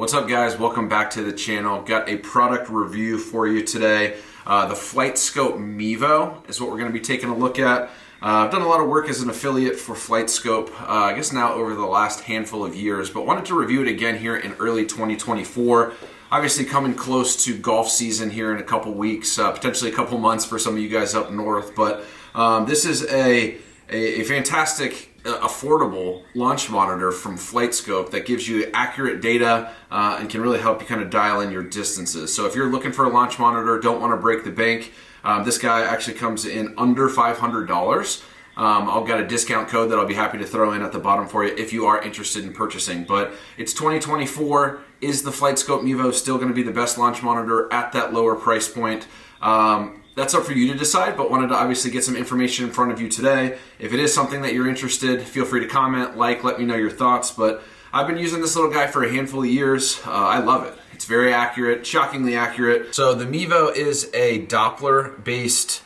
What's up, guys? Welcome back to the channel. Got a product review for you today. The FlightScope Mevo is what we're going to be taking a look at. I've done a lot of work as an affiliate for FlightScope, I guess now over the last handful of years, but wanted to review it again here in early 2024. Obviously coming close to golf season here in a couple weeks, potentially a couple months for some of you guys up north, but this is a fantastic affordable launch monitor from FlightScope that gives you accurate data and can really help you kind of dial in your distances. So if you're looking for a launch monitor, don't want to break the bank, this guy actually comes in under $500. I've got a discount code that I'll be happy to throw in at the bottom for you if you are interested in purchasing. But it's 2024. Is the FlightScope Mevo still going to be the best launch monitor at that lower price point? That's up for you to decide, but wanted to obviously get some information in front of you today. If it is something that you're interested, feel free to comment, let me know your thoughts. But I've been using this little guy for a handful of years. I love it. It's very accurate, shockingly accurate. So the Mevo is a Doppler-based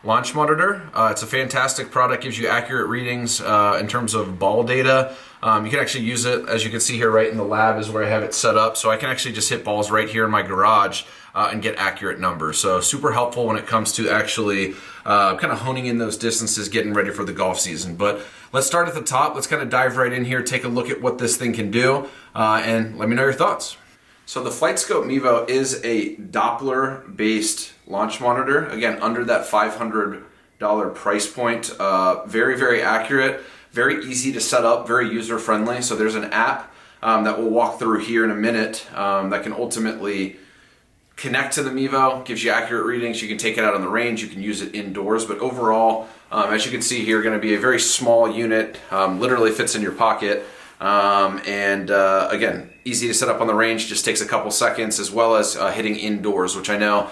launch monitor. It's a fantastic product, gives you accurate readings in terms of ball data. You can actually use it, as you can see here right in the lab is where I have it set up. So I can actually just hit balls right here in my garage and get accurate numbers. So super helpful when it comes to actually kind of honing in those distances, getting ready for the golf season. But let's start at the top. Let's kind of dive right in here, take a look at what this thing can do, and let me know your thoughts. So the FlightScope Mevo is a Doppler-based launch monitor. Again, under that $500 price point. Very, very accurate, very easy to set up, very user-friendly. So there's an app that we'll walk through here in a minute that can ultimately connect to the Mevo, gives you accurate readings. You can take it out on the range, you can use it indoors, but overall, as you can see here, going to be a very small unit, literally fits in your pocket. Again, easy to set up on the range, just takes a couple seconds, as well as hitting indoors, which I know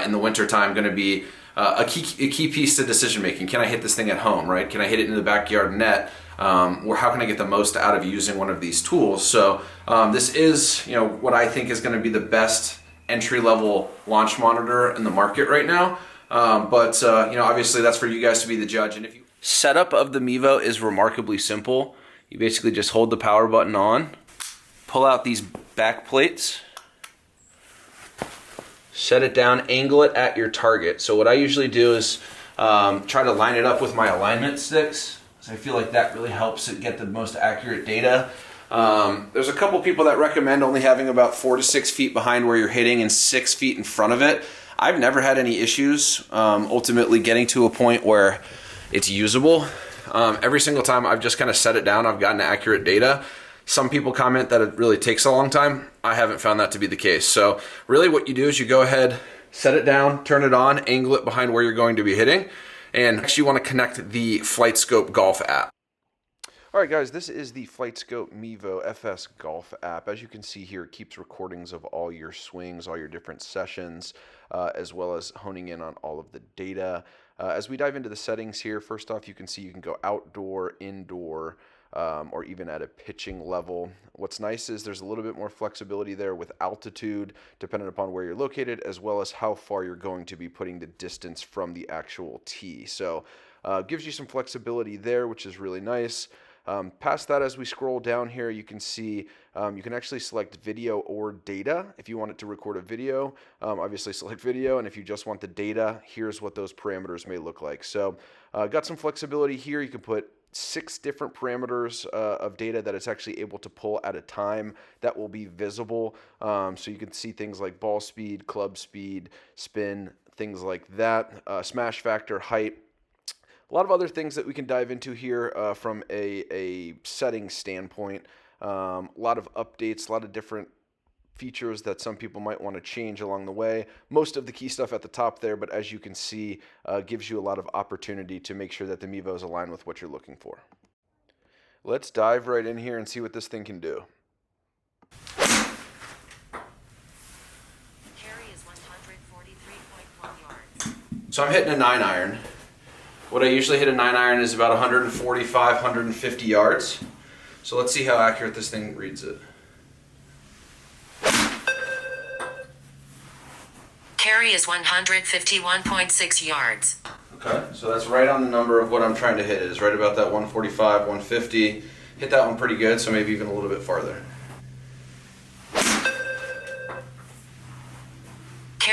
in the winter time going to be a key piece to decision making. Can I hit this thing at home, right? Can I hit it in the backyard net? Or how can I get the most out of using one of these tools? So this is, what I think is going to be the best entry-level launch monitor in the market right now. Obviously that's for you guys to be the judge. And setup of the Mevo is remarkably simple. You basically just hold the power button on, pull out these back plates, set it down, angle it at your target. So what I usually do is try to line it up with my alignment sticks. So I feel like that really helps it get the most accurate data. There's a couple people that recommend only having about 4 to 6 feet behind where you're hitting and 6 feet in front of it. I've never had any issues ultimately getting to a point where it's usable. Every single time I've just kind of set it down, I've gotten accurate data. Some people comment that it really takes a long time. I haven't found that to be the case. So really what you do is you go ahead, set it down, turn it on, angle it behind where you're going to be hitting, and next you want to connect the FlightScope Golf app. All right, guys, this is the FlightScope Mevo FS Golf app. As you can see here, it keeps recordings of all your swings, all your different sessions, as well as honing in on all of the data. As we dive into the settings here, first off, you can see you can go outdoor, indoor, or even at a pitching level. What's nice is there's a little bit more flexibility there with altitude, depending upon where you're located, as well as how far you're going to be putting the distance from the actual tee. So gives you some flexibility there, which is really nice. Past that, as we scroll down here, you can see you can actually select video or data. If you want it to record a video, obviously select video, and if you just want the data, here's what those parameters may look like. So got some flexibility here. You can put 6 different parameters of data that it's actually able to pull at a time that will be visible. So you can see things like ball speed, club speed, spin, things like that, smash factor, height. A lot of other things that we can dive into here from a setting standpoint. A lot of updates, a lot of different features that some people might want to change along the way. Most of the key stuff at the top there, but as you can see, gives you a lot of opportunity to make sure that the Mevo is aligned with what you're looking for. Let's dive right in here and see what this thing can do. Carry is 143.1 yards. So I'm hitting a 9-iron. What I usually hit a 9-iron is about 145, 150 yards. So let's see how accurate this thing reads it. Carry is 151.6 yards. Okay, so that's right on the number of what I'm trying to hit. It is right about that 145, 150. Hit that one pretty good, so maybe even a little bit farther.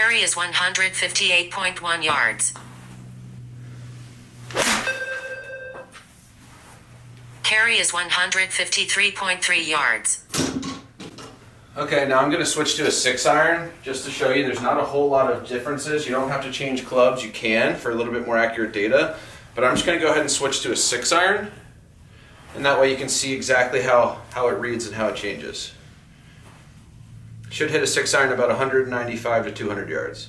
Carry is 158.1 yards. Carry is 153.3 yards. Okay, now I'm going to switch to a 6-iron just to show you there's not a whole lot of differences. You don't have to change clubs. You can for a little bit more accurate data. But I'm just going to go ahead and switch to a 6-iron. And that way you can see exactly how it reads and how it changes. Should hit a 6-iron about 195 to 200 yards.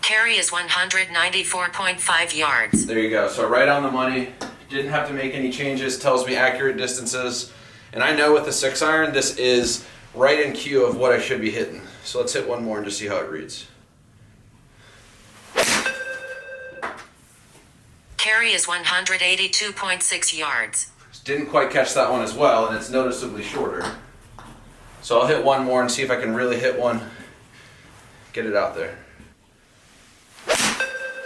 Carry is 194.5 yards. There you go. So right on the money. Didn't have to make any changes. Tells me accurate distances. And I know with the 6-iron, this is right in cue of what I should be hitting. So let's hit one more and just see how it reads. Carry is 182.6 yards. Didn't quite catch that one as well, and it's noticeably shorter. So I'll hit one more and see if I can really hit one. Get it out there.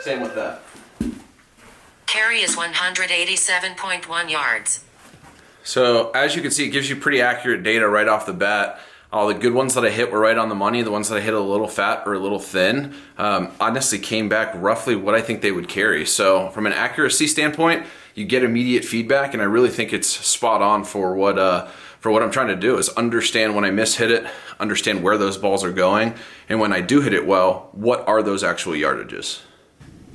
Same with that. Carry is 187.1 yards. So as you can see, it gives you pretty accurate data right off the bat. All the good ones that I hit were right on the money. The ones that I hit a little fat or a little thin, honestly came back roughly what I think they would carry. So from an accuracy standpoint, you get immediate feedback, and I really think it's spot on for what I'm trying to do, is understand when I hit it, understand where those balls are going, and when I do hit it well, what are those actual yardages.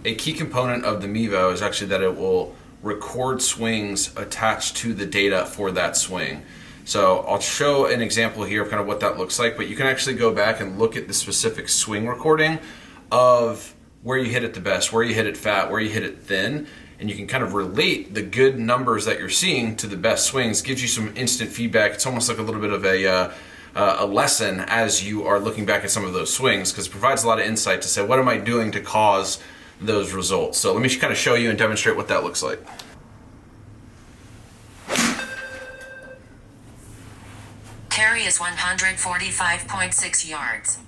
A key component of the Mevo is actually that it will record swings attached to the data for that swing. So I'll show an example here of kind of what that looks like, but you can actually go back and look at the specific swing recording of where you hit it the best, where you hit it fat, where you hit it thin, and you can kind of relate the good numbers that you're seeing to the best swings. Gives you some instant feedback. It's almost like a little bit of a lesson as you are looking back at some of those swings, because it provides a lot of insight to say, what am I doing to cause those results? So let me kind of show you and demonstrate what that looks like. Carry is 145.6 yards.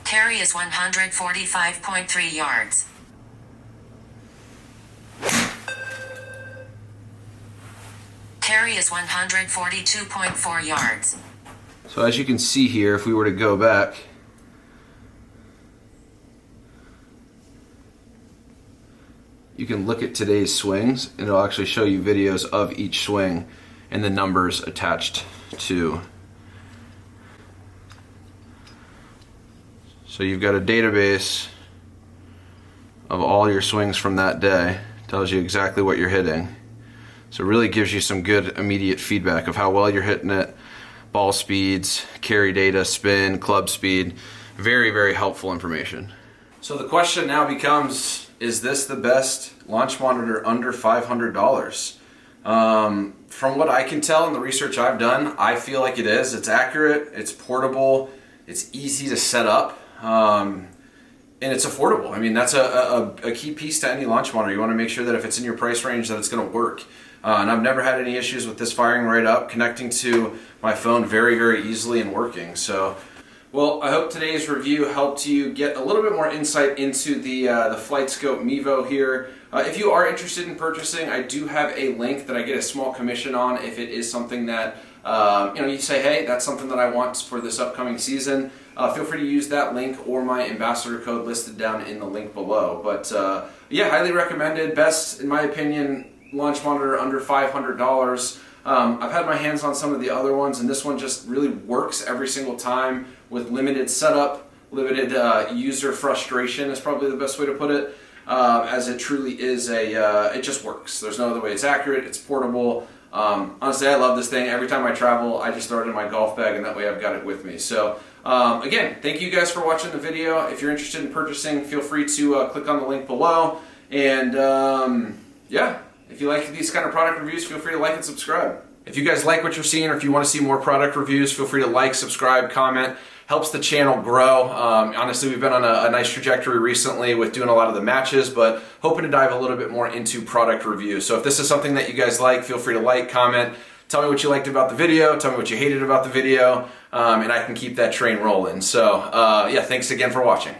Carry is 145.3 yards. Carry is 142.4 yards. So as you can see here, if we were to go back, you can look at today's swings, and it'll actually show you videos of each swing and the numbers attached to. So you've got a database of all your swings from that day. Tells you exactly what you're hitting. So it really gives you some good immediate feedback of how well you're hitting it, ball speeds, carry data, spin, club speed. Very, very helpful information. So the question now becomes, is this the best launch monitor under $500? From what I can tell in the research I've done, I feel like it is. It's accurate, it's portable, it's easy to set up, and it's affordable. I mean, that's a key piece to any launch monitor. You want to make sure that if it's in your price range that it's going to work. And I've never had any issues with this firing right up, connecting to my phone very, very easily and working. So, well, I hope today's review helped you get a little bit more insight into the FlightScope Mevo here. If you are interested in purchasing, I do have a link that I get a small commission on if it is something that you say, hey, that's something that I want for this upcoming season. Feel free to use that link or my ambassador code listed down in the link below. But yeah, highly recommended. Best, in my opinion, launch monitor under $500. I've had my hands on some of the other ones, and this one just really works every single time with limited setup, limited user frustration is probably the best way to put it, as it truly is it just works. There's no other way. It's accurate, it's portable. Honestly, I love this thing. Every time I travel, I just throw it in my golf bag, and that way I've got it with me. So again, thank you guys for watching the video. If you're interested in purchasing, feel free to click on the link below. And yeah, if you like these kind of product reviews, feel free to like and subscribe. If you guys like what you're seeing, or if you want to see more product reviews, feel free to like, subscribe, comment. Helps the channel grow. Honestly, we've been on a nice trajectory recently with doing a lot of the matches, but hoping to dive a little bit more into product reviews. So if this is something that you guys like, feel free to like, comment, tell me what you liked about the video, tell me what you hated about the video, and I can keep that train rolling. So yeah, thanks again for watching.